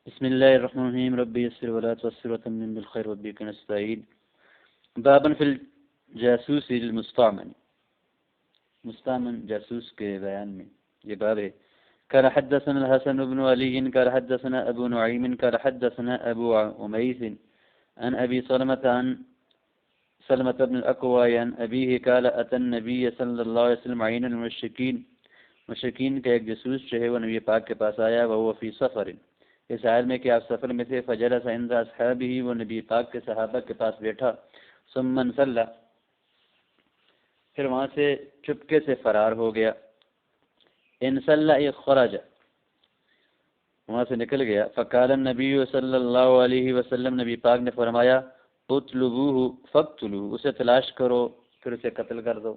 بسم الله الرحمن الرحيم ربي يسر ولا تعسر وتمم بالخير وبك نستعين. بابا في الجاسوس المستعمن، مستعمن جاسوس کے بیان میں یہ باب ہے. قال حدثنا الحسن بن علي قال حدثنا ابو نعيم قال حدثنا ابو عميس عن ابي سلمة بن الاكوع عن ابيه قال اتى النبي صلى الله عليه وسلم عين المشركين، مشرکین کا ایک جاسوس جو ہے وہ نبی پاک کے پاس آیا، وهو في سفر، اس حال میں کہ آپ سفر میں تھے. فجلس عند اصحابہ، وہ نبی پاک کے صحابہ کے پاس بیٹھا. ثم انصلى، پھر وہاں سے چپکے سے فرار ہو گیا. انصلى خرج، وہاں سے نکل گیا. فقال النبی صلی اللہ علیہ وسلم، نبی پاک نے فرمایا اطلبوه فاقتلوه، اسے تلاش کرو پھر اسے قتل کر دو.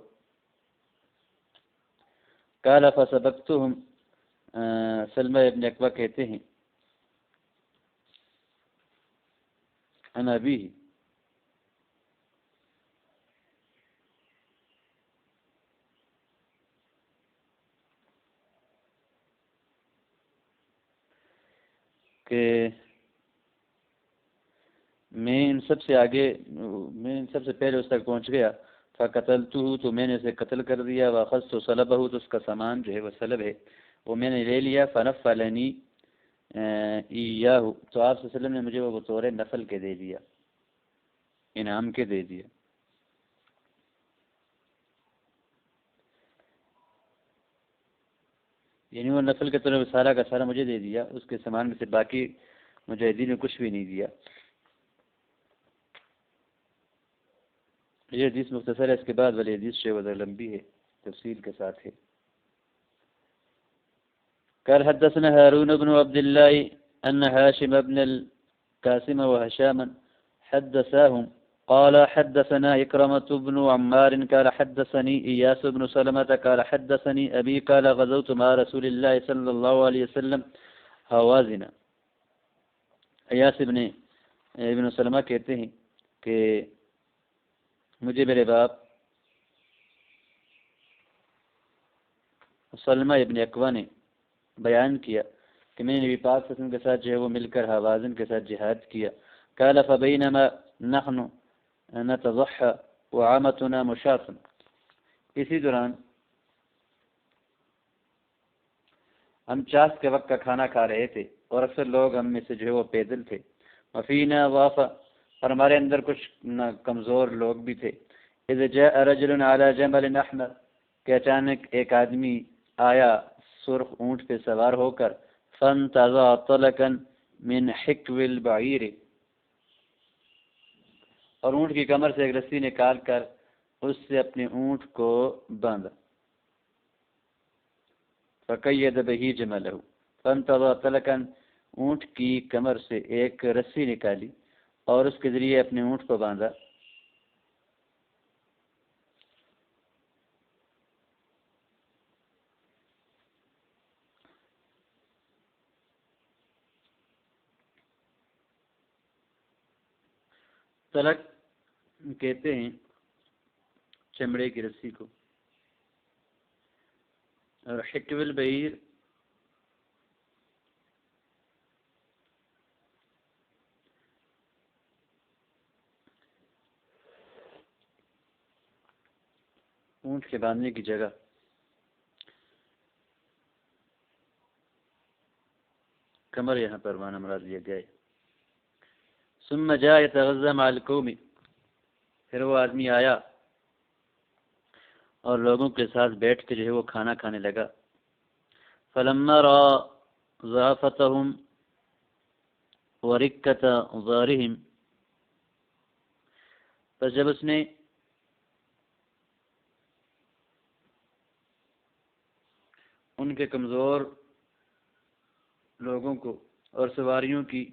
قال فسبقتهم، سلمہ ابن اکوع کہتے ہیں عن ابیہ، کہ میں ان سب سے پہلے اس تک پہنچ گیا. فقتلته، تو میں نے اسے قتل کر دیا. واخذت صلبه، تو اس کا سامان جو ہے وہ صلب ہے وہ میں نے لے لیا. فنفلنی ایاہ، تو آپ صلی اللہ علیہ وسلم نے مجھے وہ بطور نفل کے دے دیا، انعام کے دے دیا. یعنی وہ نفل کے طور پر سارا کا سارا مجھے دے دیا، اس کے سامان میں سے باقی مجاہدین نے کچھ بھی نہیں دیا. یہ حدیث مختصر ہے، اس کے بعد والی حدیث شیء وزر لمبی ہے، تفصیل کے ساتھ ہے. قال حدثنا هارون بن عبد الله أن هاشم بن القاسم وهشاما حدثاهم قال حدثنا إكرمة بن عمار قال حدثني إياس بن سلمة قال حدثني أبي قال غزوت مع رسول الله صلى الله عليه وسلم هوازن. ایاس ابن سلمہ کہتے ہیں کہ مجھے میرے باپ سلمہ ابن اکوع نے بیان کیا کہ میں نے نبی پاک صلی اللہ علیہ وسلم کے ساتھ جو ہے وہ مل کر حوازن کے ساتھ جہاد کیا. قال فبینما نحن نتضحى وعامتنا مشاة، اسی دوران ہم چاس کے وقت کا کھانا کھا رہے تھے اور اکثر لوگ ہم میں سے جو ہے وہ پیدل تھے. وفینا ضعفاء، اور ہمارے اندر کچھ کمزور لوگ بھی تھے. اذا جاء رجل على جمل احمر، کہ اچانک ایک آدمی آیا سرخ اونٹ پہ سوار ہو کر. فانتزع طلقا من حکو البعیر، اور اونٹ کی کمر سے ایک رسی نکال کر اس سے اپنے اونٹ کو باندھا. فقید به جمله، فانتزع طلقا، اونٹ کی کمر سے ایک رسی نکالی اور اس کے ذریعے اپنے اونٹ کو باندھا. طلق کہتے ہیں چمڑے کی رسی کو، اور حکو البعیر اونٹ کے باندھنے کی جگہ. کمر یہاں پر معنی مراد لیا گیا ہے. ثم جاء يتغذى مع القوم، پھر وہ آدمی آیا اور لوگوں کے ساتھ بیٹھ کے جو ہے وہ کھانا کھانے لگا. فلما رأى ضعفتهم ورقة ظهرهم، پس جب اس نے ان کے کمزور لوگوں کو اور سواریوں کی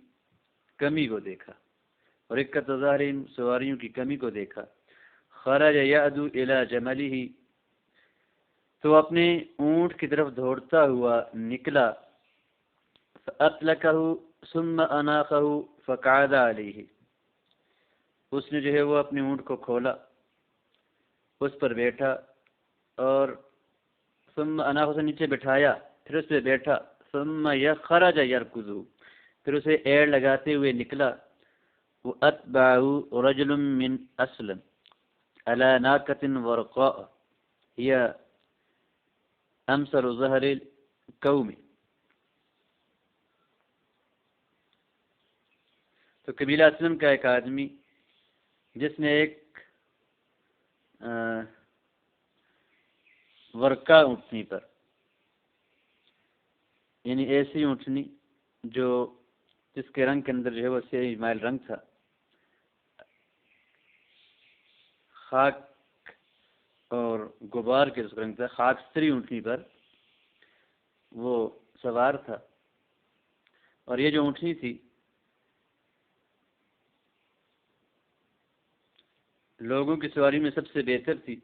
کمی کو دیکھا، رقة ظهرهم، سواریوں کی کمی کو دیکھا. خرج يعدو الى جمله، تو اپنے اونٹ کی طرف دوڑتا ہوا نکلا. فاطلقه ثم اناخه فقعد عليه، اس نے جو ہے وہ اپنے اونٹ کو کھولا، اس پر بیٹھا اور ثم اناخه سے نیچے بٹھایا، پھر اس پہ بیٹھا. ثم خرج يركض، پھر اسے ایڑ لگاتے ہوئے نکلا، وَأَتْبَعَهُ رَجُلٌ مِّنْ أَسْلَمَ عَلَى نَاقَةٍ وَرْقَاءٍ هِيَ أَمْثَلُ ظَهْرِ الْقَوْمِ۔ تو قبیلہ اسلم کا ایک آدمی جس نے ایک ورقہ اونٹنی پر، یعنی ایسی اونٹنی جو جس کے رنگ کے اندر جو ہے وہ سیاہی مائل رنگ تھا، خاک اور غبار کے اس رنگ تھا، خاک ستری اونٹنی پر وہ سوار تھا، اور یہ جو اونٹنی تھی لوگوں کی سواری میں سب سے بہتر تھی۔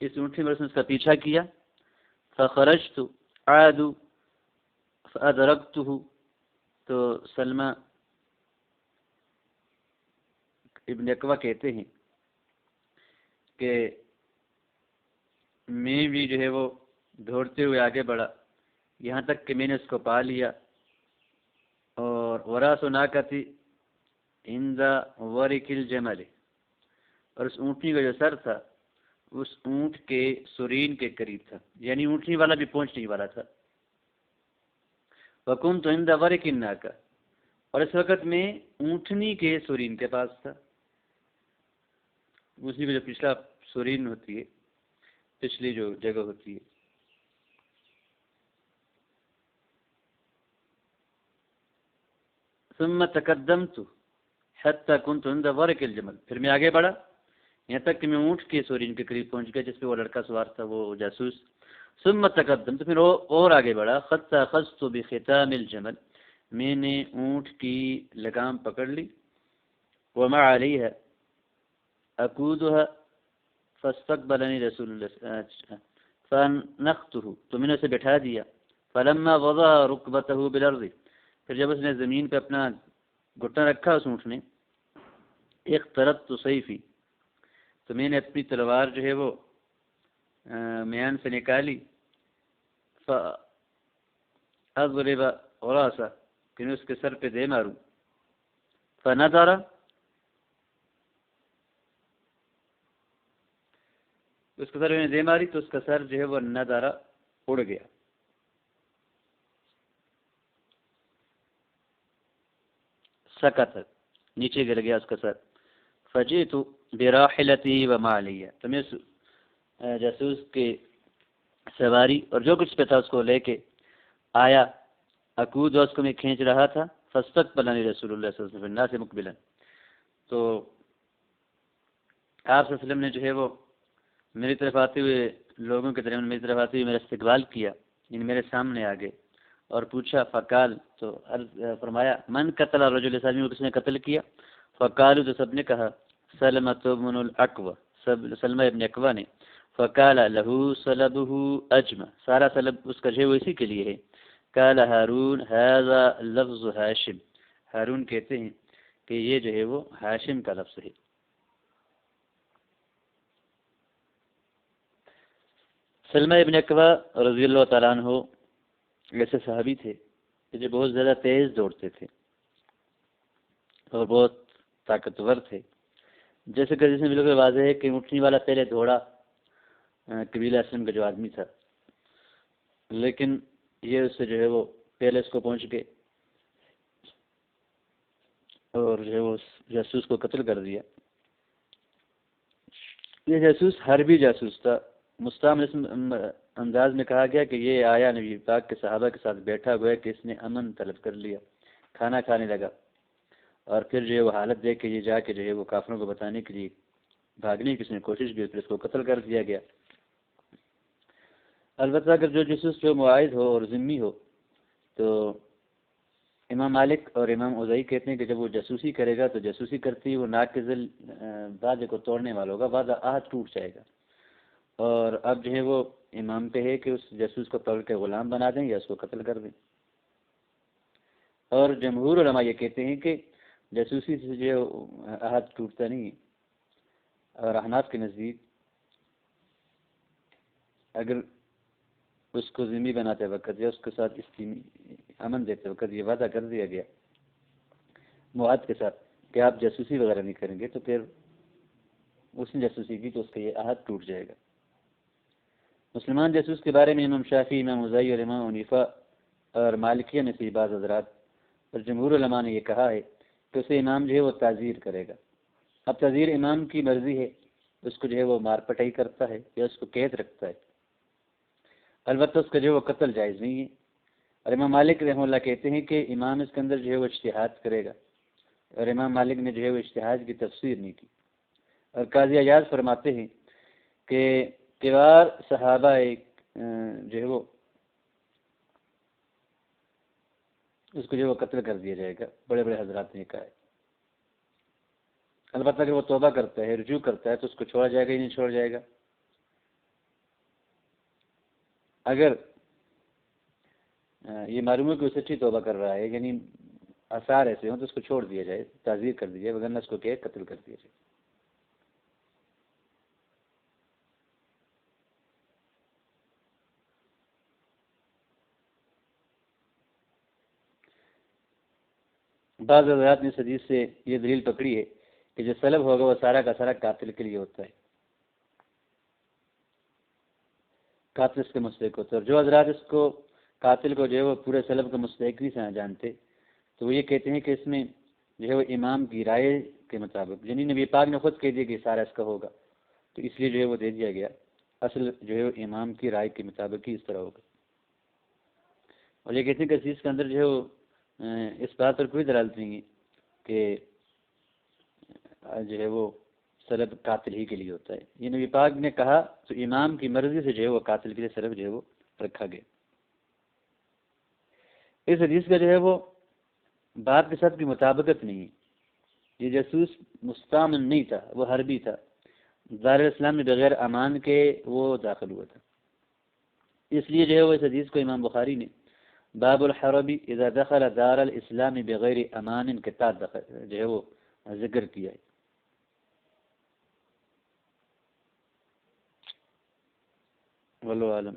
اس اونٹنی پر اس نے اس کا پیچھا کیا، فخرجت عاد فادرکته، تو سلمہ ابن اکوہ کہتے ہیں کہ میں بھی جو ہے وہ دوڑتے ہوئے آگے بڑھا، یہاں تک کہ میں نے اس کو پا لیا، اور وراث ناقتی عند ورق الجمل، اور اس اونٹنی کا جو سر تھا اس اونٹ کے سرین کے قریب تھا، یعنی اونٹنی والا بھی پہنچنے والا تھا۔ وَكُنْتُ عِنْدَ وَرِقِ النَّاقَةِ، اور اس وقت میں اونٹنی کے سرین کے پاس تھا، اسی میں جو پچھلا سرین ہوتی ہے، پچھلی جو جگہ ہوتی ہے۔ ثُمَّ تَقَدَّمْتُ حَتَّى كُنْتُ عِنْدَ وَرِقِ الْجَمَلِ، پھر میں آگے بڑھا یہاں تک کہ میں اونٹ کے سورین کے قریب پہنچ گیا جس پہ وہ لڑکا سوار تھا، وہ جاسوس۔ ثم تقدم، تو پھر اور آگے بڑھا، حتی اخذت بختام الجمل، میں نے اونٹ کی لگام پکڑ لی، وما علیہ اقودها فاستقبلنی رسول اللہ فانخته، تو میں نے اسے بٹھا دیا، فلما وضع رکبته بالارض، پھر جب اس نے زمین پہ اپنا گھٹنا رکھا اس اونٹ نے، اقتربت سیفی، تو میں نے اپنی تلوار جو ہے وہ میان سے نکالی، فاضرب راسہ، کہ میں اس کے سر پہ دے ماروں، فنظر، اس کے سر میں دے ماری تو اس کا سر جو ہے وہ نظر اڑ گیا۔ سکت، نیچے گر گیا اس کا سر۔ فجئت براحلتی وما علیہ، تو میں جاسوس کے سواری اور جو کچھ پہ تھا اس کو لے کے آیا، اقود، اس کو میں کھینچ رہا تھا، فاستقبلنی رسول اللہ صلی اللہ علیہ وسلم الناس مقبلا، تو آپ صلی اللہ علیہ وسلم نے جو ہے وہ میری طرف آتے ہوئے، لوگوں کے درمیان میری طرف آتے ہوئے میرا استقبال کیا، یعنی میرے سامنے آگے، اور پوچھا، فقال، تو فرمایا، من قتل الرجل، اس آدمی کو کس نے قتل کیا؟ فقالوا، تو سب نے کہا، سلمۃ بن الاکوہ، سلمہ ابن اکوہ نے۔ فقال له سلبه اجمع، سارا سلب اس کا جو ہے وہ اسی کے لیے ہے۔ قال ہارون هذا لفظ ہاشم، ہارون کہتے ہیں کہ یہ جو ہے وہ ہاشم کا لفظ ہے۔ سلمہ ابن اکوہ رضی اللہ تعالیٰ عنہ ایسے صحابی تھے کہ جو بہت زیادہ تیز دوڑتے تھے اور بہت طاقتور تھے، جیسے کہ جس میں بالکل واضح ہے کہ اٹھنے والا پہلے دوڑا قبیلہ اسلم کا جو آدمی تھا، لیکن یہ اس سے جو ہے وہ پہلے اس کو پہنچ گئے اور جو ہے وہ جاسوس کو قتل کر دیا۔ یہ جاسوس حربی جاسوس تھا، مستعمل انداز میں کہا گیا کہ یہ آیا نبی پاک کے صحابہ کے ساتھ بیٹھا گویا کہ اس نے امن طلب کر لیا، کھانا کھانے لگا، اور پھر جو ہے وہ حالت دیکھ کے یہ جا کے جو ہے وہ کافروں کو بتانے کے لیے بھاگنے کی اس نے کوشش کی، پھر اس کو قتل کر دیا گیا۔ البتہ اگر جو جاسوس جو معاہد ہو اور ذمہ ہو، تو امام مالک اور امام اوزائی کہتے ہیں کہ جب وہ جاسوسی کرے گا تو جاسوسی کرتی ہے وہ ناقض وعدے کو توڑنے والا ہوگا، وعدہ عہد ٹوٹ جائے گا، اور اب جو ہے وہ امام پہ ہے کہ اس جاسوس کو پکڑ کے غلام بنا دیں یا اس کو قتل کر دیں۔ اور جمہور علماء یہ کہتے ہیں کہ جاسوسی سے جو عہد ٹوٹتا نہیں ہے، اور احناف کے نزدیک اگر اس کو ذمہ بناتے وقت یا اس کے ساتھ امن دیتے وقت یہ وعدہ کر دیا گیا معاہد کے ساتھ کہ آپ جاسوسی وغیرہ نہیں کریں گے، تو پھر اس نے جاسوسی کی تو اس کا یہ عہد ٹوٹ جائے گا۔ مسلمان جاسوس کے بارے میں امام شافعی، امام اوزاعی اور امام حنیفہ اور مالکیہ میں سے بعض حضرات اور جمہور علماء نے یہ کہا ہے کہ اسے امام جو ہے وہ تعزیر کرے گا۔ اب تعزیر امام کی مرضی ہے، اس کو جو ہے وہ مار پٹائی کرتا ہے یا اس کو قید رکھتا ہے، البتہ اس کا جو ہے وہ قتل جائز نہیں ہے۔ اور امام مالک رحمہ اللہ کہتے ہیں کہ امام اس کے اندر جو ہے وہ اجتہاد کرے گا، اور امام مالک نے جو ہے وہ اجتہاد کی تفسیر نہیں کی۔ اور قاضی ایاز فرماتے ہیں کہ کبار صحابہ جو ہے وہ اس کو جو ہے وہ قتل کر دیا جائے گا، بڑے بڑے حضرات نے کہا ہے۔ البتہ اگر وہ توبہ کرتا ہے، رجوع کرتا ہے، تو اس کو چھوڑا جائے گا یا نہیں چھوڑا جائے گا؟ اگر یہ معلوم ہے کہ وہ سچی توبہ کر رہا ہے، یعنی آثار ایسے ہوں، تو اس کو چھوڑ دیا جائے، تعزیر کر دی جائے، وگرنہ اس کو کہ قتل کر دیا جائے۔ بعض حضرات نے اس حدیث سے یہ دلیل پکڑی ہے کہ جو سلب ہوگا وہ سارا کا سارا قاتل کے لیے ہوتا ہے، قاتل اس کے مستحق ہوتا ہے۔ اور جو حضرات اس کو قاتل کو جو ہے وہ پورے سلب کا مستحق نہیں سے جانتے، تو وہ یہ کہتے ہیں کہ اس میں جو ہے وہ امام کی رائے کے مطابق، یعنی نبی پاک نے خود کہہ دیا کہ سارا اس کا ہوگا، تو اس لیے جو ہے وہ دے دیا گیا، اصل جو ہے وہ امام کی رائے کے مطابق ہی اس طرح ہوگا۔ اور یہ کہتے ہیں کہ اس کے اندر جو ہے وہ اس بات پر کوئی دلالت نہیں ہے کہ جو ہے وہ سلب قاتل ہی کے لیے ہوتا ہے۔ یہ نبی پاک نے کہا تو امام کی مرضی سے جو ہے وہ قاتل کے لیے سلب جو ہے وہ رکھا گیا۔ اس حدیث کا جو ہے وہ بات کے ساتھ کی مطابقت نہیں ہے۔ یہ جاسوس مستعمن نہیں تھا، وہ حربی تھا، دارالاسلام میں بغیر امان کے وہ داخل ہوا تھا، اس لیے جو ہے وہ اس حدیث کو امام بخاری نے باب الحربی اذا دخل دار الاسلام بغیر امان کے تحت جو ہے وہ ذکر کیا ہے۔ واللہ عالم۔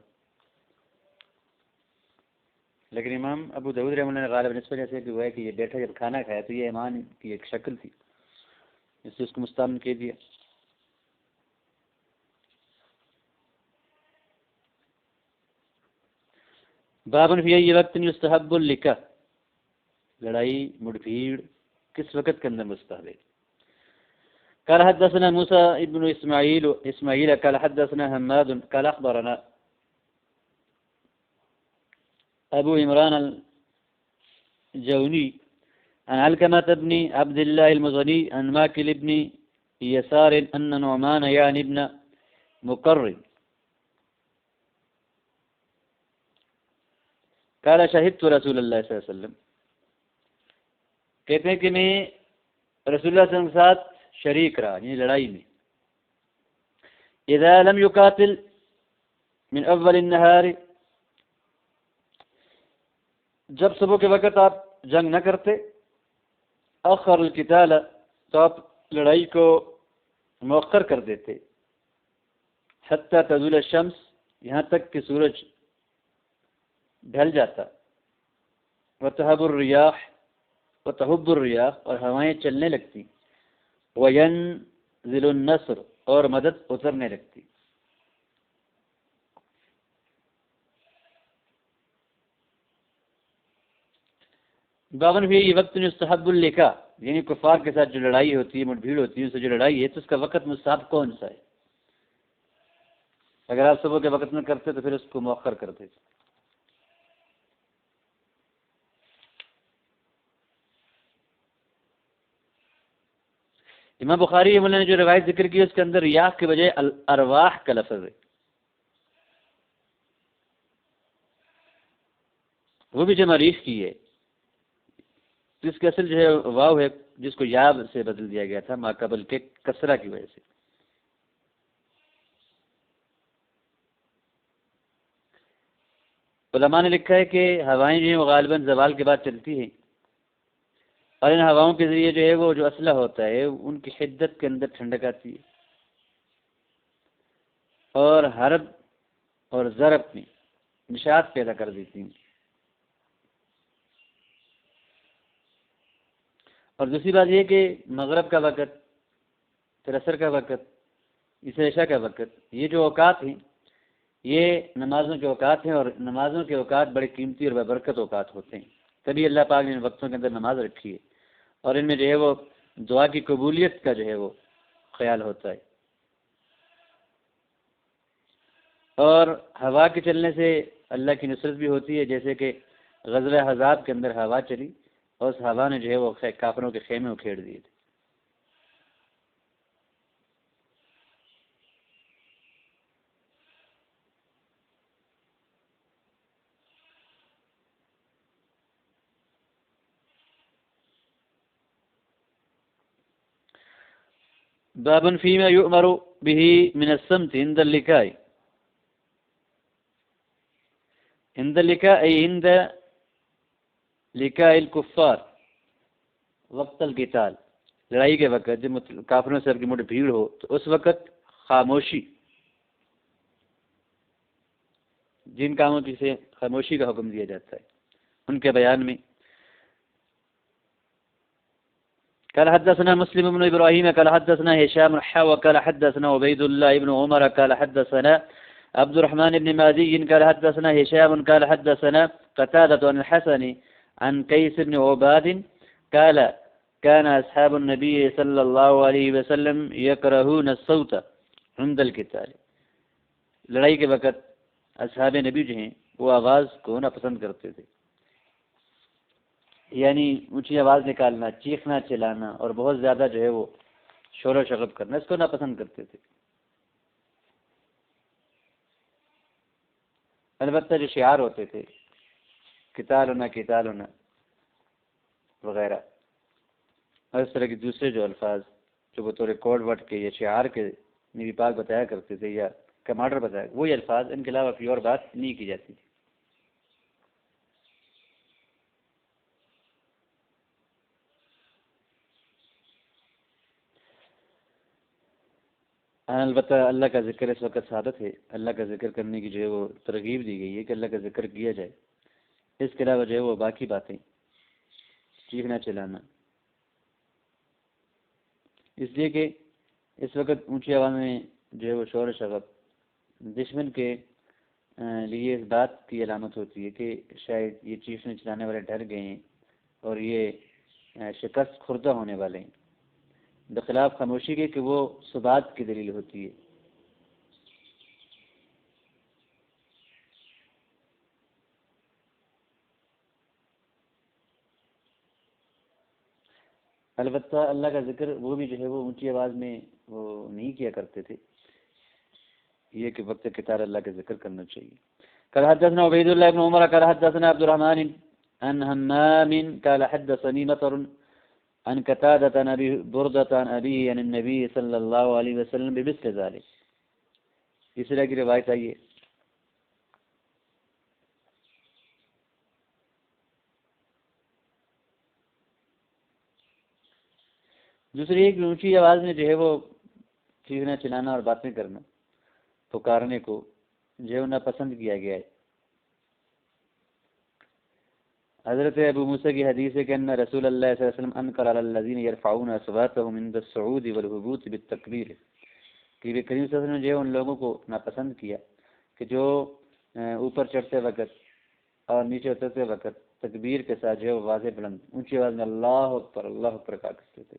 لیکن امام ابو داؤد رحمہ اللہ نے غالب اس وجہ سے کہ وہ ہے کہ یہ بیٹھا جب کھانا کھایا تو یہ ایمان کی ایک شکل تھی، اس سے اس کو مستعمل کہہ دیا۔ بابن فی ای وقت یستحب اللقاء، لڑائی مڑ بھیڑ کس وقت کے اندر مستحب ہے؟ قال حدثنا موسى ابن اسماعیل قال حدثنا حماد قال اخبرنا ابو عمران الجوني عن علقمة بن عبد الله المزني عن ماكل بن يسار ان نعمان يعني ابن مقرن قال شهدت رسول الله صلی اللہ علیہ وسلم، کہتے ہیں کہ میں رسول اللہ صلی اللہ علیہ وسلم کے ساتھ شریک رہا، یعنی لڑائی میں، اذا لم يقاتل من اول النهار، جب صبح کے وقت آپ جنگ نہ کرتے، اخر القتال، تو آپ لڑائی کو مؤخر کر دیتے، حتی تزول الشمس، یہاں تک کہ سورج ڈھل جاتا، وتهب الرياح، اور ہوائیں چلنے لگتی، وینزل النصر، اور مدد اترنے لگتی۔ باون بھی یہ وقت یستحب اللقاء، یعنی کفار کے ساتھ جو لڑائی ہوتی ہے، مٹ بھیڑ ہوتی ہے، اس سے جو لڑائی ہے تو اس کا وقت مستحب کون سا ہے؟ اگر آپ صبح کے وقت میں کرتے تو پھر اس کو مؤخر کرتے۔ امام بخاری نے جو روایت ذکر کی اس کے اندر ریاح کے بجائے الارواح کا لفظ ہے، وہ بھی جمع ریح کی ہے، جس کے اصل جو ہے واو ہے، جس کو یا سے بدل دیا گیا تھا ما قبل کے کسرہ کی وجہ سے۔ علماء نے لکھا ہے کہ ہوائیں جو ہیں وہ غالباً زوال کے بعد چلتی ہیں، اور ان ہواؤں کے ذریعے جو ہے وہ جو اسلحہ ہوتا ہے ان کی حدت کے اندر ٹھنڈک آتی ہے، اور حرب اور ضرب میں نشاط پیدا کر دیتی ہیں، اور دوسری بات یہ کہ مغرب کا وقت، پھر عصر کا وقت، اس عشاء کا وقت، یہ جو اوقات ہیں یہ نمازوں کے اوقات ہیں، اور نمازوں کے اوقات بڑے قیمتی اور بابرکت اوقات ہوتے ہیں، تبھی اللہ پاک نے ان وقتوں کے اندر نماز رکھی ہے، اور ان میں جو ہے وہ دعا کی قبولیت کا جو ہے وہ خیال ہوتا ہے۔ اور ہوا کے چلنے سے اللہ کی نصرت بھی ہوتی ہے، جیسے کہ غزوہ احزاب کے اندر ہوا چلی اور اس ہوا نے جو ہے وہ کافروں کے خیمے اکھیڑ دیے تھے۔ باب فيما يؤمر به من الصمت عند اللقاء، عند اللقاء أي عند لقاء الكفار وقت القتال، لڑائی کے وقت جب کافروں سے کی بھیڑ ہو تو اس وقت خاموشی، جن کاموں کی سے خاموشی کا حکم دیا جاتا ہے ان کے بیان میں۔ قال حدثنا مسلم بن ابراهيم قال حدثنا هشام وقال حدثنا عبيد الله بن عمر قال حدثنا عبد الرحمن بن مهدي قال حدثنا هشام قال حدثنا قتادة عن الحسن عن قيس بن عباد قال كان اصحاب النبي صلى الله عليه وسلم يكرهون الصوت عند القتال، لڑائی کے وقت اصحاب نبی جو ہیں وہ آواز کو نہ پسند کرتے تھے، یعنی اونچی آواز نکالنا، چیخنا چلانا اور بہت زیادہ جو ہے وہ شور و شغب کرنا، اس کو ناپسند کرتے تھے۔ البتہ جو شعار ہوتے تھے قتالنا وغیرہ اور اس طرح کے دوسرے جو الفاظ جو بطور کوڈ ورڈ کے یا شعار کے نبی پاک بتایا کرتے تھے یا کمانڈر بتایا، وہی الفاظ، ان کے علاوہ کوئی اور بات نہیں کی جاتی تھی۔ البتہ اللہ کا ذکر اس وقت سعادت ہے، اللہ کا ذکر کرنے کی جو ہے وہ ترغیب دی گئی ہے کہ اللہ کا ذکر کیا جائے، اس کے علاوہ جو ہے وہ باقی باتیں چیخنا چلانا، اس لیے کہ اس وقت اونچی آواز میں جو ہے وہ شور و شغب دشمن کے لیے اس بات کی علامت ہوتی ہے کہ شاید یہ چیخنے چلانے والے ڈر گئے ہیں اور یہ شکست خوردہ ہونے والے ہیں، بخلاف خاموشی کے کہ وہ ثبات کی دلیل ہوتی ہے۔ البتہ اللہ کا ذکر وہ بھی جو ہے وہ اونچی آواز میں وہ نہیں کیا کرتے تھے، یہ کہ وقت قتال اللہ کا ذکر کرنا چاہیے۔ قال حدثنا عبيد الله بن عمر قال حدثنا عبد الرحمن عن همام قال حدثني مطر عن قتادة عن أبي بردة عن أبيه عن النبي صلى الله عليه وسلم بمثل ذلك، اس طرح کی روایت آئی ہے۔ دوسری ایک اونچی آواز میں جو ہے وہ چیخنا چلانا اور باتیں کرنا، پکارنے کو جو ہے ناپسند کیا گیا ہے۔ حضرت ابو موسیٰ کی حدیث ہے کہ ان رسول اللہ صلی اللہ علیہ وسلم انکر علی الذین یرفعون اصواتهم عند الصعود والهبوط بالتکبیر، کہ کریم صلی اللہ علیہ وسلم نے جو ہے ان لوگوں کو ناپسند کیا کہ جو اوپر چڑھتے وقت اور نیچے اترتے وقت تکبیر کے ساتھ جو ہے واضح بلند اونچی آواز میں اللہ اکبر کہا کرتے تھے۔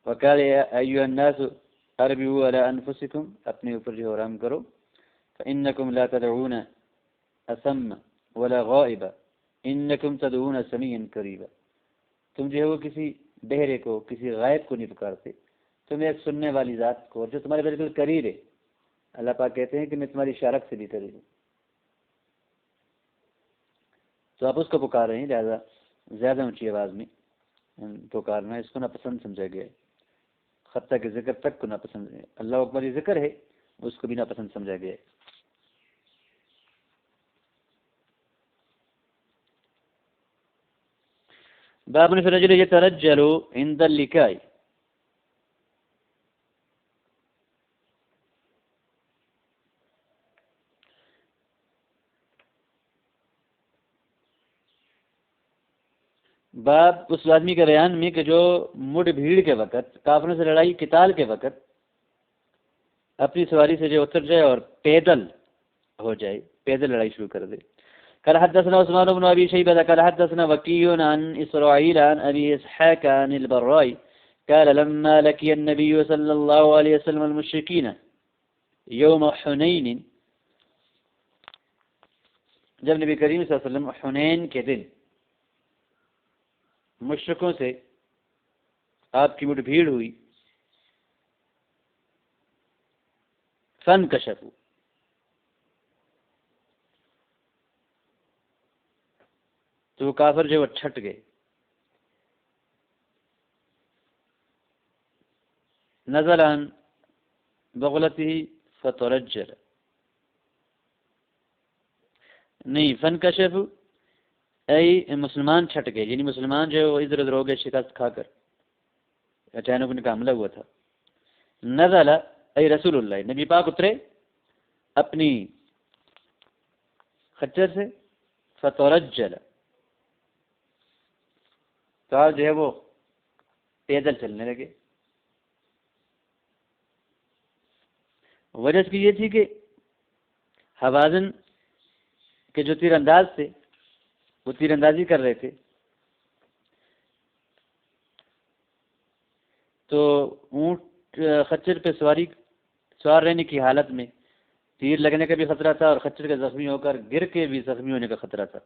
وقال ایھا الناس اربعوا علی انفسکم، اپنے اوپر جو آرام کرو، فانکم لا تدعون اصم ولا غائبا انکم تدعون سمیعا قریبا، تم جو ہے وہ کسی بہرے کو، کسی غائب کو نہیں پکارتے، تم ایک سننے والی ذات کو جو تمہارے بالکل قریب ہے۔ اللہ پاک کہتے ہیں کہ میں تمہاری شارک سے بھی قریب ہوں، تو آپ اس کو پکار رہے ہیں، لہٰذا زیادہ اونچی آواز میں پکارنا اس کو ناپسند سمجھا گیا ہے، حتیٰ کہ ذکر تک کو ناپسند ہے، اللہ اکبر یہ ذکر ہے اس کو بھی ناپسند سمجھا گیا ہے۔ باب في الرجل يترجل عند اللقاء، باب اس آدمی کے بیان میں کہ جو مڈ بھیڑ کے وقت، کافروں سے لڑائی قتال کے وقت اپنی سواری سے جو اتر جائے اور پیدل ہو جائے، پیدل لڑائی شروع کر دے۔ قال حدثنا عثمان بن ابي شيبه قال حدثنا وكيع عن اسرائيل عن ابي اسحاق عن البراء قال لما لقي النبي صلى الله عليه وسلم المشركين يوم حنين، جب نبی کریم صلی اللہ علیہ وسلم حنین کے دن مشرکوں سے آپ کی مٹھ بھیڑ ہوئی، فانکشفوا، تو وہ کافر جو وہ چھٹ گئے، نزل عن بغلته فترجل، نہیں فانکشفوا ای مسلمان چھٹ گئے، یعنی مسلمان جو ہے وہ ادھر ادھر ہو گئے شکست کھا کر، اچانک ان کا حملہ ہوا تھا۔ نزل ای رسول اللہ، نبی پاک اترے اپنی خچر سے، فترجل، تو آپ جو ہے وہ پیدل چلنے لگے۔ وجہ اس کی یہ تھی کہ حوازن کے جو تیر انداز تھے وہ تیر اندازی کر رہے تھے، تو اونٹ خچر پہ سوار رہنے کی حالت میں تیر لگنے کا بھی خطرہ تھا اور خچر کے زخمی ہو کر گر کے بھی زخمی ہونے کا خطرہ تھا۔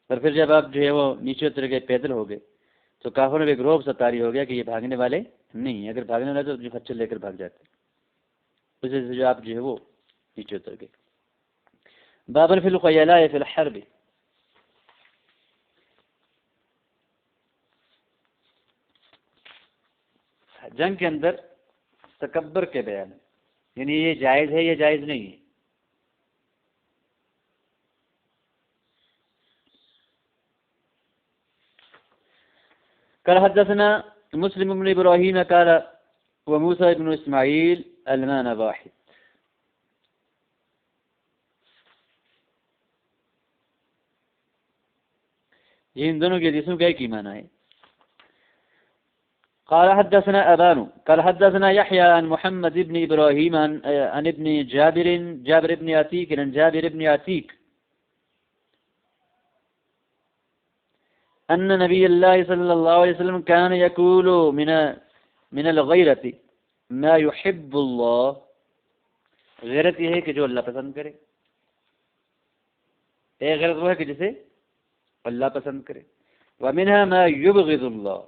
اور پھر جب آپ جو ہے وہ نیچے اتر گئے، پیدل ہو گئے، تو کافروں میں ایک روب سا طاری ہو گیا کہ یہ بھاگنے والے نہیں ہیں، اگر بھاگنے والے تو جو خچر لے کر بھاگ جاتے، اس وجہ سے جو آپ جو ہے وہ نیچے اتر گئے۔ بابن فی الخیلاء فی الحرب، جنگ کے اندر تکبر کے بیان، یعنی یہ جائز ہے، یہ جائز نہیں ہے۔ قال حدثنا مسلم بن ابراہیم قال وموسى بن اسماعیل المعنى واحد، یہ ان دونوں کی حدیثوں کا ایک ہی معنی ہے۔ قال حدثنا ابان قال حدثنا يحيى عن محمد بن ابراہیم عن ابن جابر بن عتیق عن جابر بن عتیق ان نبی اللہ صلی اللہ علیہ وسلم كان يقول من الغیرة ما يحب اللہ، غیرت یہ ہے کہ جو اللہ پسند کرے، ایک غیرت وہ ہے کہ جسے اللہ پسند کرے، ومنها ما يبغض اللہ،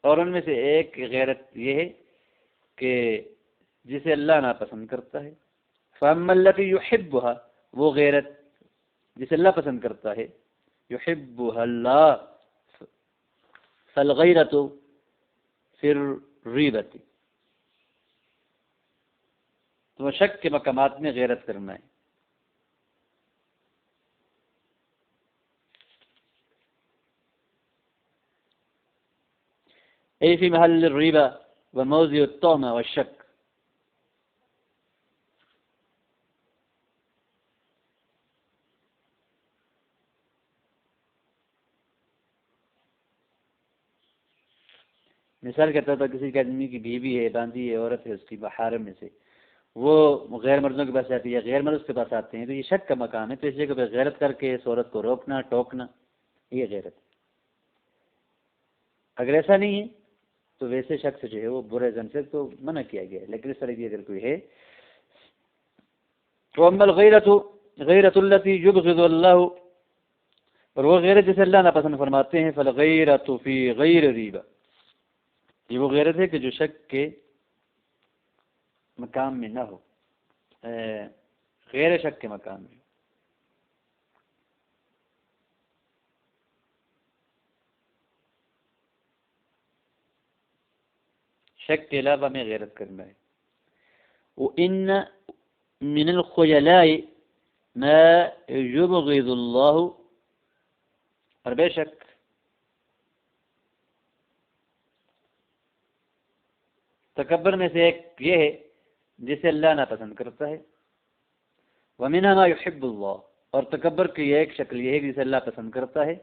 اور ان میں سے ایک غیرت یہ ہے کہ جسے اللہ ناپسند کرتا ہے۔ فاما التي يحبها، وہ غیرت جسے اللہ پسند کرتا ہے، يحبها اللہ، فالغیرة فی الریبۃ، تو شک کے مقامات میں غیرت کرنا ہے۔ ای فی محل الریبہ وموضع التہمہ والشک، مثال کے طور پر کسی کے آدمی کی بیوی ہے، باندھی ہے، عورت ہے، اس کی محارم میں سے وہ غیر مردوں کے پاس آتی ہے، غیر مرد اس کے پاس آتے ہیں، تو یہ شک کا مقام ہے، تو اس لیے کہ غیرت کر کے اس عورت کو روکنا ٹوکنا، یہ غیرت۔ اگر ایسا نہیں ہے تو ویسے شخص جو ہے وہ برے زن سے تو منع کیا گیا ہے، لیکن اس طرح کی اگر کوئی ہے تو اما الغیرۃ التی یبغض اللہ، اور وہ غیرت جسے اللہ ناپسند فرماتے ہیں، فالغیرۃ فی غیر ریبہ، یہ وہ غیرت ہے کہ جو شک کے مقام میں نہ ہو، غیر شک کے مقام میں۔ شک کے علاوہ میں غیرت کرنا ہے۔ وَإِنَّ مِنَ الْخُيَلَاءِ مَا يُبْغِضُ اللَّهُ، اور بے شک تکبر میں سے ایک یہ ہے جسے اللہ ناپسند کرتا ہے۔ ومنها ما يحب اللہ، اور تکبر کی ایک شکل یہ ہے جسے اللہ پسند کرتا ہے.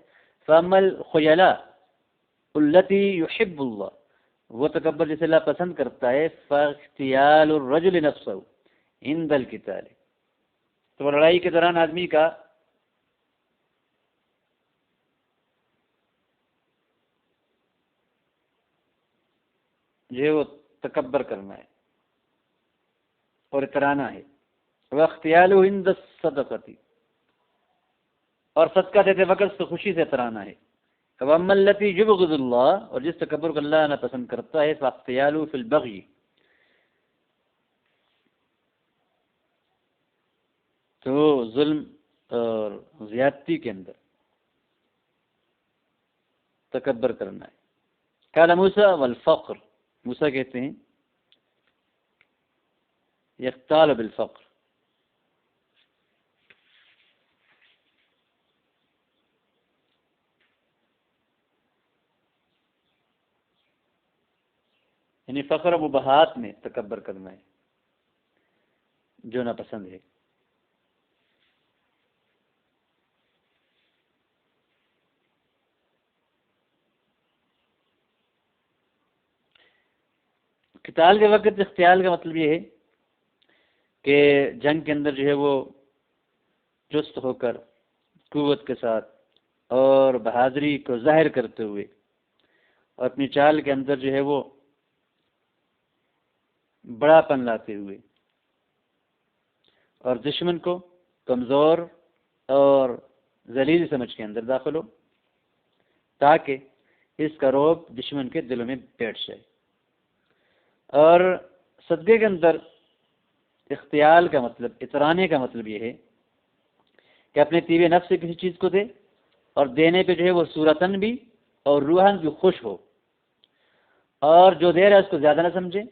فاما الخیلاء التي يحب اللہ، وہ تکبر جسے اللہ پسند کرتا ہے، فاغتیال الرجل نفسه عند القتال، تو لڑائی کے دوران آدمی کا جو ہے وہ تکبر کرنا ہے اور اترانا ہے. واختیالہ عند الصدقۃ، اور صدقہ دیتے وقت تو خوشی سے اترانا ہے. واما التي يبغض اللہ، اور جس تکبر کو اللہ نہ پسند کرتا ہے، فاختیالہ فی البغی، تو ظلم اور زیادتی کے اندر تکبر کرنا ہے. قال موسیٰ والفقر، موسیٰ کہتے ہیں یختال بالفقر، یعنی فخر و مباحات میں تکبر کرنا ہے جو ناپسند ہے. قتال کے وقت اختیال کا مطلب یہ ہے کہ جنگ کے اندر جو ہے وہ چست ہو کر قوت کے ساتھ اور بہادری کو ظاہر کرتے ہوئے اور اپنی چال کے اندر جو ہے وہ بڑا پن لاتے ہوئے اور دشمن کو کمزور اور ذلیل سمجھ کے اندر داخل ہو، تاکہ اس کا رعب دشمن کے دلوں میں بیٹھ جائے. اور صدقے کے اندر اختیال کا مطلب، اترانے کا مطلب یہ ہے کہ اپنے طیب نفس سے کسی چیز کو دے اور دینے پہ جو ہے وہ صورتاً بھی اور روحاً بھی خوش ہو، اور جو دے رہا ہے اس کو زیادہ نہ سمجھے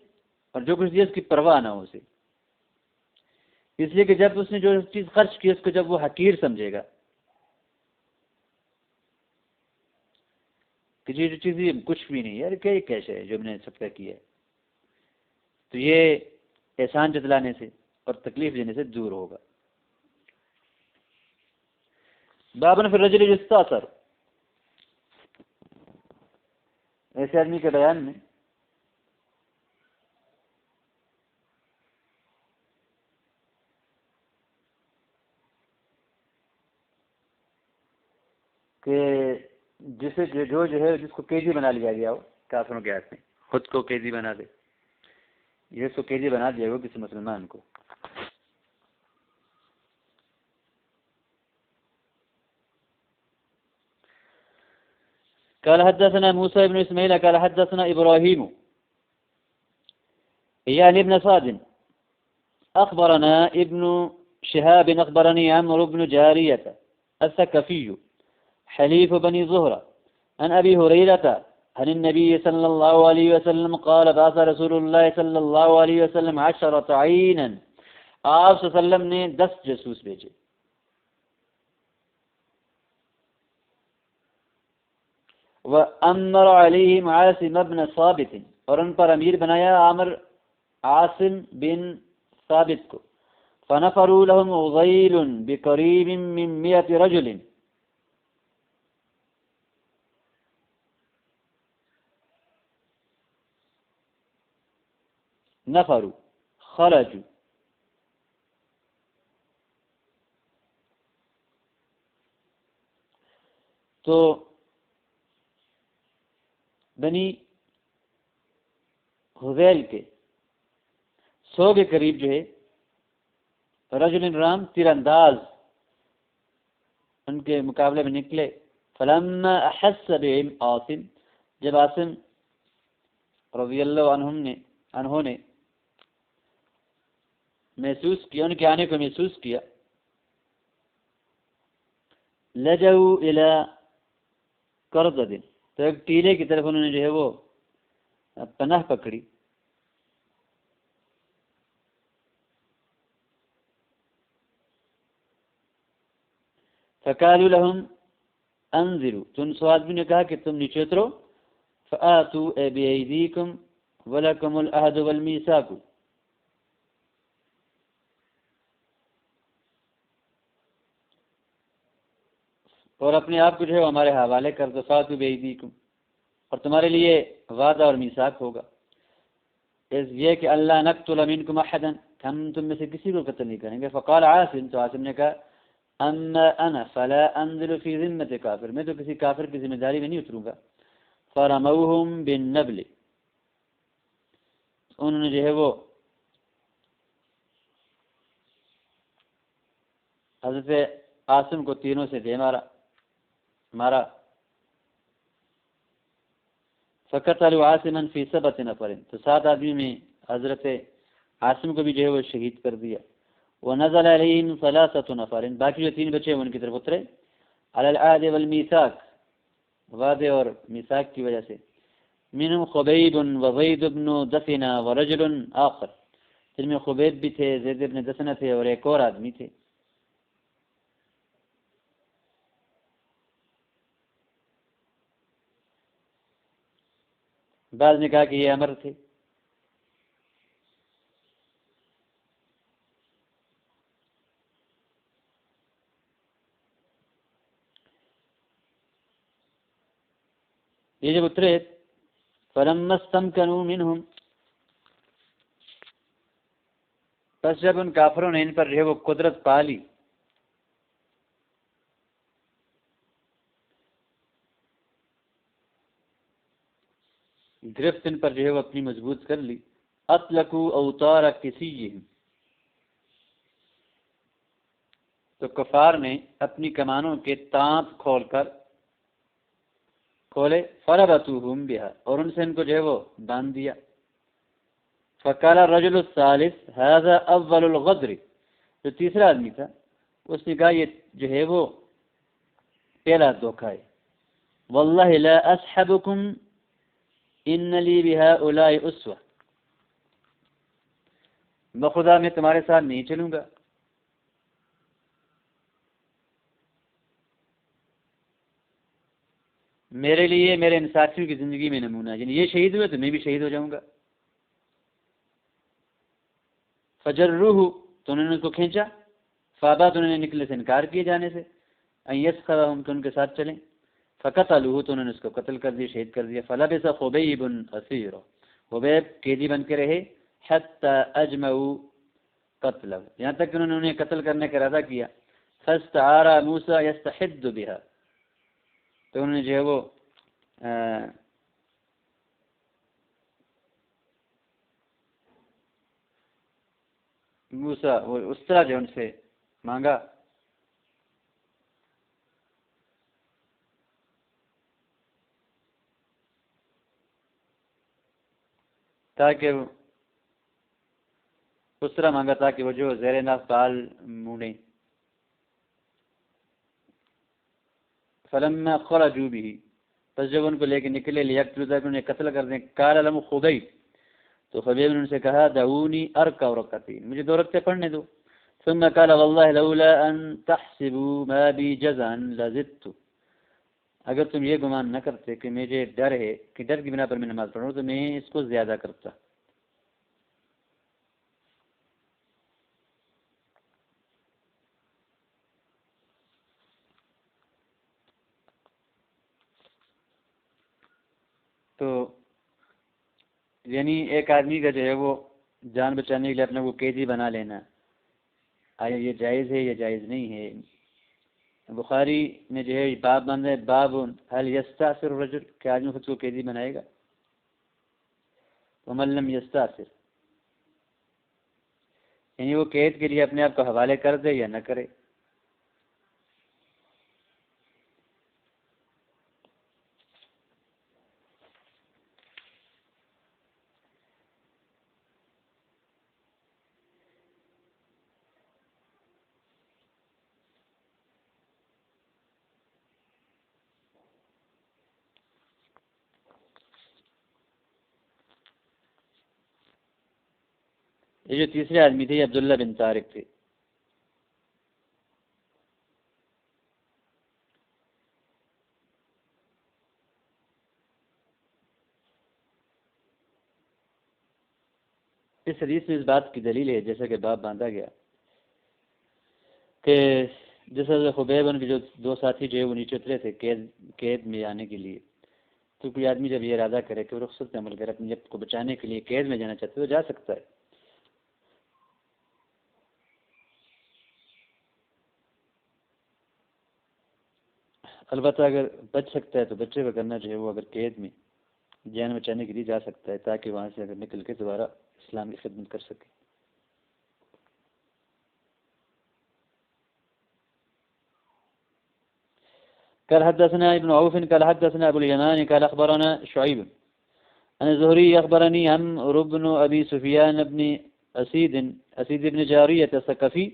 اور جو کچھ دے اس کی پرواہ نہ ہو اسے. اس لیے کہ جب اس نے جو چیز خرچ کی اس کو جب وہ حقیر سمجھے گا کہ جو چیز کچھ بھی نہیں، یار کیا کیسے ہے جو میں نے صدقہ کیا ہے، تو یہ احسان جتلانے سے اور تکلیف دینے سے دور ہوگا. بابن فی الرجل یستاثر، ایسے آدمی کے بیان میں کہ جسے جو ہے جس کو قیدی بنا لیا گیا ہو کافروں کے ہاتھ میں، خود کو قیدی بنا دے، یہ اس کو قیدی بنا دیا ہو کسی مسلمان کو. قال حدثنا موسى بن اسماعيل قال حدثنا ابراهيم يعني ابن صاد اخبرنا ابن شهاب اخبرني عمرو بن جارية الثقفي حليف بني زهرة عن ابي هريرة عن النبي صلى الله عليه وسلم قال بعث رسول الله صلى الله عليه وسلم 10 عينا، آپ صلی اللہ علیہ وسلم نے 10 جاسوس بھیجے. وَأَمَّرَ عَلَيْهِمْ عَاصِمَ بْنَ ثابت، اور ان پر امیر بنایا عاصم بن ثابت کو. فَنَفَرُوا لَهُمْ غَيْلٌ بِقَرِيبٍ مِّن 100 رَجُلٍ، نفروا خرجوا، تو بنی حذیل کے 100 کے قریب جو ہے رجل رام تیر انداز ان کے مقابلے میں نکلے. فلما احس بهم عاصم، جب عاصم رضی اللہ عنہ نے محسوس کیا، ان کے آنے کو محسوس کیا، لجوا الى قرضد، تو ایک ٹیلے کی طرف انہوں نے جو ہے وہ پناہ پکڑی. فقالوا لهم انزلوا، تو ان 100 آدمی نے کہا کہ تم نیچے اترو. فآتوا بأيديكم ولكم العهد والميثاق، اور اپنے آپ کو جو ہے ہمارے حوالے کر دو، فاتو بایدیکم، اور تمہارے لیے وعدہ اور میثاق ہوگا یہ کہ اللہ نقتل منکم احدا، ہم تم میں سے کسی کو قتل نہیں کریں گے۔ فقال عاصم، تو عاصم نے کہا اما انا فلا انزل فی ذمۃ کافر، میں تو کسی کافر کی ذمہ داری میں نہیں اتروں گا۔ فرموہم بالنبل، انہوں نے جو ہے وہ حضرت عاصم کو تینوں سے دے مارا۔ فقتلوا عاصما فی 7 نفر، تو 7 آدمی میں حضرت عاصم کو بھی جو ہے وہ شہید کر دیا۔ ونزل علیہم 3 نفر، باقی جو 3 بچے ان کی طرف اترے، علی العہد والمیثاق، وعدے اور میثاق کی وجہ سے۔ منہم خبیب وزید بن دثنہ ورجل آخر، جن میں خبیب بھی تھے، زید بن دثنہ تھے، اور ایک اور آدمی تھے۔ بعض نے کہا کہ یہ امر تھے۔ یہ جب اترے، فلما استمکنوا منہم، پس جب ان کافروں نے ان پر جو ہے وہ قدرت پا لی، گرفت ان پر جو ہے وہ اپنی مضبوط کر لی، اطلقوا اوتار کسیہم، تو کفار نے اپنی کمانوں کے تانت کھولے، فربطوہم بہا، اور ان سے ان کو جو ہے وہ باندھ دیا۔ فقال الرجل الثالث هذا اول الغدر، جو تیسرا آدمی تھا اس نے کہا یہ جو ہے وہ پہلا دھوکہ ہے۔ واللہ لا اسحبکم ان لی بہؤلاء اسوہ، بخدا میں تمہارے ساتھ نہیں چلوں گا، میرے لیے میرے ان ساتھیوں کی زندگی میں نمونہ ہے، یعنی یہ شہید ہوئے تو میں بھی شہید ہو جاؤں گا۔ فجروہ، تو انہوں نے اس کو کھینچا، فابا، تو انہوں نے نکلنے سے انکار کیے جانے سے، ان یسخرہم، تو ان کے ساتھ چلیں، فقتلوہ، تو انہوں نے اس کو قتل کر دیا، شہید کر دیا۔ فلبث خبیب اسیرا، خبیب قیدی بن کے رہے، حتی اجمعوا قتلہ، یہاں تک کہ انہوں نے انہیں قتل کرنے کا ارادہ کیا۔ فاستعار موسیٰ یستحد بها، تو انہوں نے جو ہے وہ موسیٰ وہ اس طرح جو ان سے مانگا تاکہ وہ جو زیر ناف بال مونڈیں۔ فلما خرجوا به، پس جب ان کو لے کے نکلے، لیقتلوا، تاکہ انہیں قتل کر دیں، قال لهم خبیب، تو خبیب نے ان سے کہا دعونی ارکع رکعتین، مجھے 2 رکعتیں پڑھنے دو۔ ثم قال والله لولا ان تحسبوا ما بي جزعا لزدت، اگر تم یہ گمان نہ کرتے کہ مجھے ڈر ہے کہ ڈر کی بنا پر میں نماز پڑھوں تو میں اس کو زیادہ کرتا۔ تو یعنی ایک آدمی کا جو ہے وہ جان بچانے کے لیے اپنے کو قیدی بنا لینا، آیا یہ جائز ہے یا جائز نہیں ہے؟ بخاری نے جو ہے باب باندھا ہے، باب هل یستأثر الرجل، کہ آدمی خود کو قیدی بنائے گا؟ ومن لم یستأثر، یعنی وہ قید کے لیے اپنے آپ کو حوالے کر دے یا نہ کرے۔ یہ جو تیسرے آدمی تھے یہ عبداللہ بن طارق تھے۔ اس حدیث میں اس بات کی دلیل ہے، جیسا کہ باب باندھا گیا، کہ جس حضرت خبیب ان کے جو دو ساتھی جو ہے وہ نیچے اترے تھے قید میں جانے کے لیے، تو کوئی آدمی جب یہ ارادہ کرے کہ وہ رخصت پہ عمل کرے، اپنی جب کو بچانے کے لیے قید میں جانا چاہتے تو جا سکتا ہے۔ البتہ اگر بچ سکتا ہے تو بچے کا کرنا جو ہے وہ اگر قید میں جان بچانے کے لیے جا سکتا ہے، تاکہ وہاں سے اگر نکل کے دوبارہ اسلام کی خدمت کر سکے۔ قال حدثنا ابن عوف قال حدثنا ابو اليمان قال اخبرنا شعيب عن الزهري اخبرني عمرو بن ابي سفيان بن اسيد بن جارية الثقفي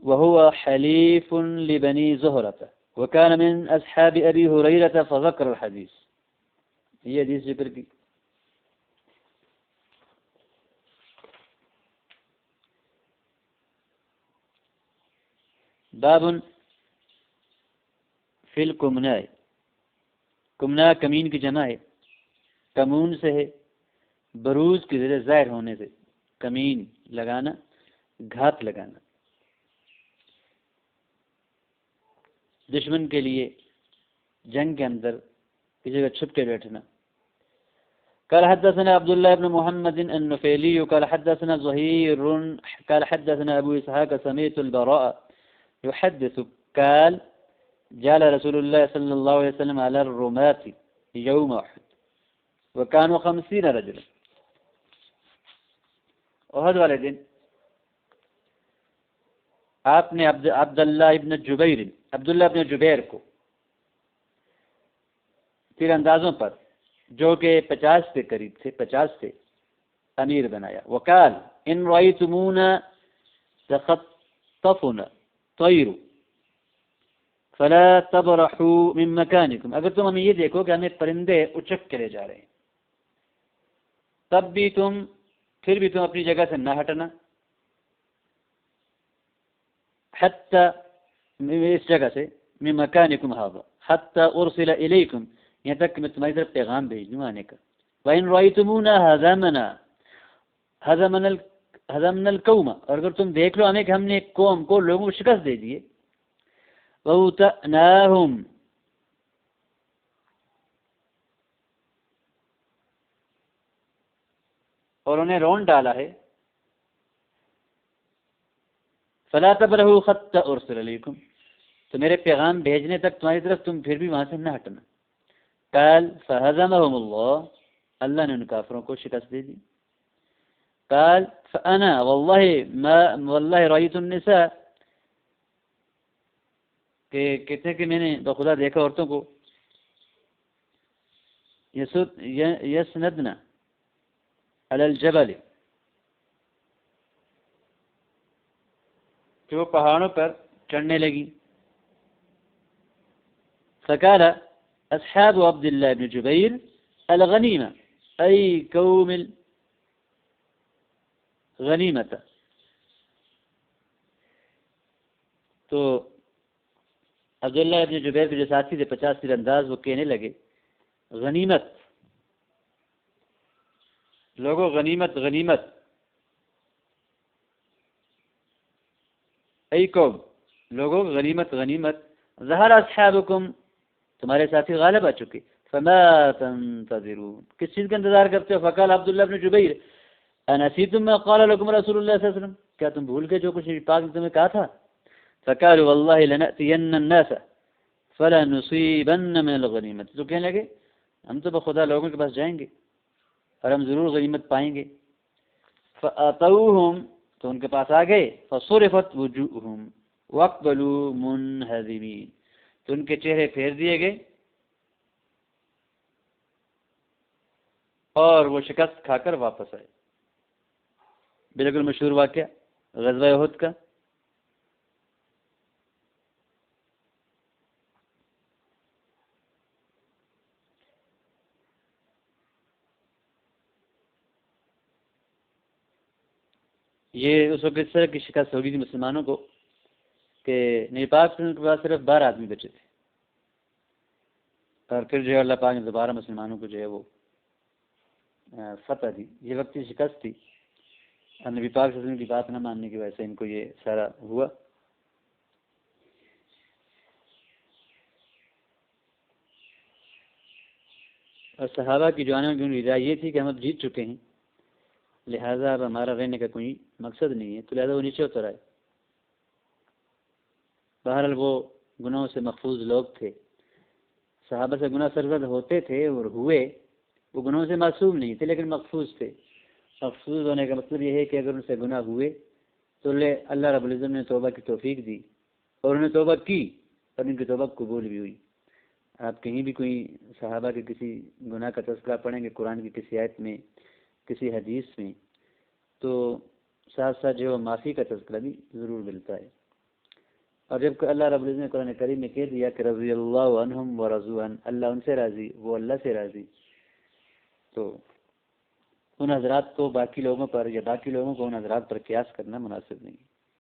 وهو حليف لبني زهرة وكان من اصحاب ابي هريرة فذكر الحديث۔ یہ حدیث ذکر کی۔ باب فی الکمناء، کمنا کمین کی جمع ہے، کمون سے ہے، بروز کے ذریعے ظاہر ہونے سے، کمین لگانا، گھات لگانا، دشمن کے لیے جنگ کے اندر کسی کا چھپ کے بیٹھنا۔ قال حدثنا عبد الله بن محمد النفيلي قال حدثنا زهير قال حدثنا ابو اسحاق سمعت البراء يحدث قال جعل رسول الله صلى الله عليه وسلم على الرماة يوم احد وكانوا 50 رجلا۔ احد والے دن آپ نے عبداللہ ابن جبیر کو تیر اندازوں پر جو کہ 50 کے قریب تھے، 50 سے امیر بنایا۔ وقال ان رأيتمونا تخطفنا طير فلا تبرحوا من مكانكم، اگر تم ہمیں یہ دیکھو کہ ہمیں پرندے اچک کے لے جا رہے ہیں، تب بھی پھر بھی تم اپنی جگہ سے نہ ہٹنا، حتی اس جگہ سے من مکانکم هذا حتی ارسل الیکم، یہاں تک کہ میں تمہاری طرف پیغام بھیج دوں آنے کا۔ وَإِن رَأَيْتُمُونَا هَزَمْنَا الْقَوْمَ، اور اگر تم دیکھ لو ہمیں کہ ہم نے قوم کو، لوگوں کو شکست دے دیے، وَأُوتَأْنَاهُمْ، اور انہیں رون ڈالا ہے، فَلَا تَبْرَحُوا حَتَّى أُرْسِلَ إِلَيْكُمْ، تو میرے پیغام بھیجنے تک تمہاری طرف تم پھر بھی وہاں سے نہ ہٹنا۔ قال فهزمهم الله، اللہ نے ان کافروں کو شکست دے دی۔ قال فانا والله رأيت النساء، کہ کہتے کہ میں نے بخدا دیکھا عورتوں کو، یسندنا علی الجبل، کہ وہ پہاڑوں پر چڑھنے لگی۔ فقال اصحاب عبد الله بن جبیر الغنیمہ ای قوم الغنیمۃ، تو عبداللہ ابن جبیر کے جو ساتھی تھے 50 تیر انداز، وہ کہنے لگے غنیمت، لوگوں غنیمت غنیمت، ای قوم لوگوں غنیمت غنیمت، ظہر اصحابکم، تمہارے ساتھی غالب آ چکے، فما تنتظرون، کس چیز کا انتظار کرتے ہو؟ فقال عبداللہ بن جبیر انسیتم ما قال لكم رسول اللہ صلی اللہ علیہ وسلم، کیا تم بھول گئے جو کچھ پاک نے تمہیں کہا تھا؟ فقالوا والله لنأتين الناس فلنصيبن من الغنیمت، تو کہنے لگے ہم تو بخدا لوگوں کے پاس جائیں گے اور ہم ضرور غنیمت پائیں گے۔ فاتوهم، تو ان کے پاس آ گئے، فصرفت وجوههم واقبلوا منهزمین، تو ان کے چہرے پھیر دیے گئے اور وہ شکست کھا کر واپس آئے۔ بالکل مشہور واقعہ غزوہ احد کا۔ یہ اس وقت اس طرح کی شکست ہوگی تھی مسلمانوں کو کہ نبی پاک صلی اللہ علیہ وسلم کے پاس صرف 12 آدمی بچے تھے، اور پھر جو ہے اللہ پاک نے دوبارہ مسلمانوں کو جو ہے وہ فتح دی۔ یہ وقتی شکست تھی، اور نبی پاک صلی اللہ علیہ وسلم کی بات نہ ماننے کی وجہ سے ان کو یہ سارا ہوا۔ اور صحابہ کی جوانوں کی رائے یہ تھی کہ ہم اب جیت چکے ہیں، لہٰذا اب ہمارا رہنے کا کوئی مقصد نہیں ہے، تو لہٰذا وہ نیچے اتر آئے۔ بہرحال وہ گناہوں سے محفوظ لوگ تھے، صحابہ سے گناہ سرزد ہوتے تھے اور ہوئے، وہ گناہوں سے معصوم نہیں تھے لیکن محفوظ تھے۔ محفوظ ہونے کا مطلب یہ ہے کہ اگر ان سے گناہ ہوئے تو اللہ رب العزت نے توبہ کی توفیق دی اور انہوں نے توبہ کی اور ان کی توبہ قبول بھی ہوئی۔ آپ کہیں بھی کوئی صحابہ کے کسی گناہ کا تذکرہ پڑھیں گے قرآن کی کسی آیت میں، کسی حدیث میں، تو ساتھ ساتھ جو معافی کا تذکرہ بھی ضرور ملتا ہے۔ اور جب کہ اللہ رب العزت نے قرآن کریم میں کہہ دیا کہ رضی اللہ عنہم ورضوا عنہ، اللہ ان سے راضی، وہ اللہ سے راضی، تو ان حضرات کو باقی لوگوں پر یا باقی لوگوں کو ان حضرات پر قیاس کرنا مناسب نہیں۔